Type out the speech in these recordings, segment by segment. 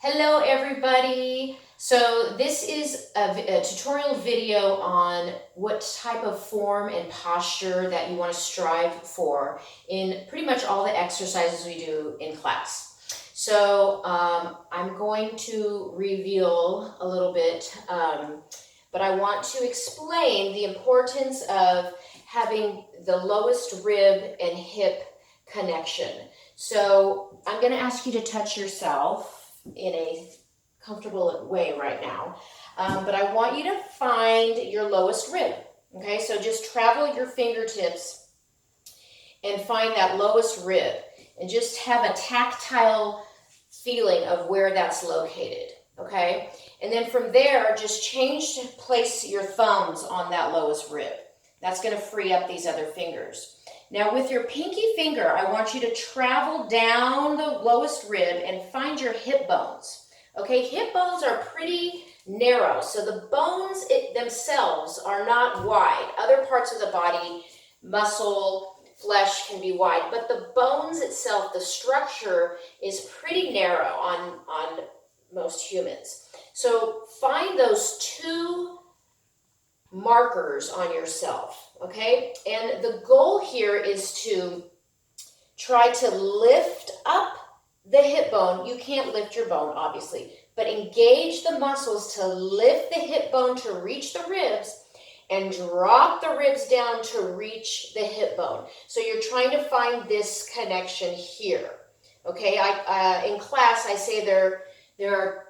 Hello everybody. So this is a tutorial video on what type of form and posture that you want to strive for in pretty much all the exercises we do in class. So I'm going to reveal a little bit, but I want to explain the importance of having the lowest rib and hip connection. So I'm going to ask you to touch yourself in a comfortable way right now. But I want you to find your lowest rib. Okay, so just travel your fingertips and find that lowest rib and just have a tactile feeling of where that's located. Okay, and then from there, just change to place your thumbs on that lowest rib. That's going to free up these other fingers. Now with your pinky finger, I want you to travel down the lowest rib and find your hip bones. Okay, hip bones are pretty narrow, so the bones themselves are not wide. Other parts of the body, muscle, flesh can be wide, but the bones itself, the structure is pretty narrow on most humans. So find those two markers on yourself, okay? And the goal here is to try to lift up the hip bone. You can't lift your bone, obviously, but engage the muscles to lift the hip bone to reach the ribs and drop the ribs down to reach the hip bone. So you're trying to find this connection here, okay? In class, I say they're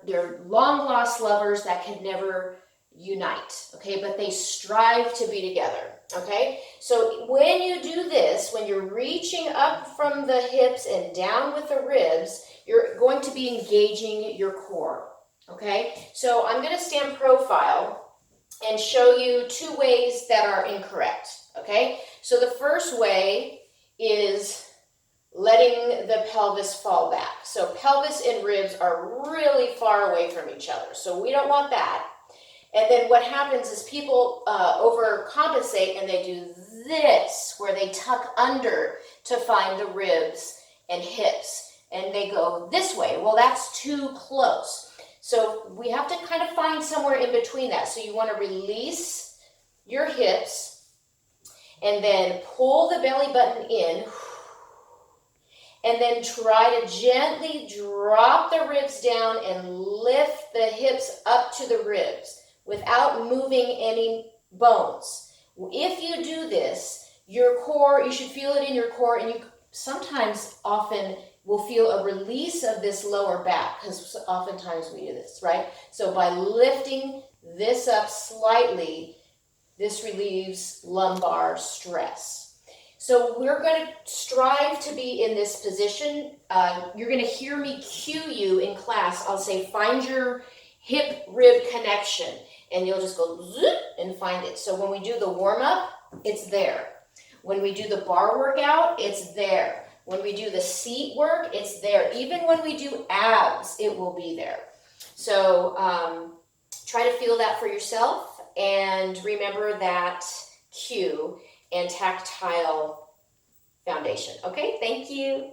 long-lost lovers that can never unite, okay, but they strive to be together, okay? So when you do this, when you're reaching up from the hips and down with the ribs, you're going to be engaging your core, okay? So I'm going to stand profile and show you two ways that are incorrect, okay? So the first way is letting the pelvis fall back. So pelvis and ribs are really far away from each other, so we don't want that. And then what happens is people overcompensate and they do this, where they tuck under to find the ribs and hips. And they go this way. Well, that's too close. So we have to kind of find somewhere in between that. So you want to release your hips and then pull the belly button in. And then try to gently drop the ribs down and lift the hips up to the ribs without moving any bones. If you do this, your core, you should feel it in your core, and you sometimes often will feel a release of this lower back, because oftentimes we do this, right? So by lifting this up slightly, this relieves lumbar stress. So we're going to strive to be in this position. You're going to hear me cue you in class. I'll say, find your hip rib connection, and you'll just go zoop and find it. So when we do the warm-up, it's there. When we do the bar workout, it's there. When we do the seat work, it's there. Even when we do abs, it will be there. So try to feel that for yourself, and remember that cue and tactile foundation. Okay, thank you.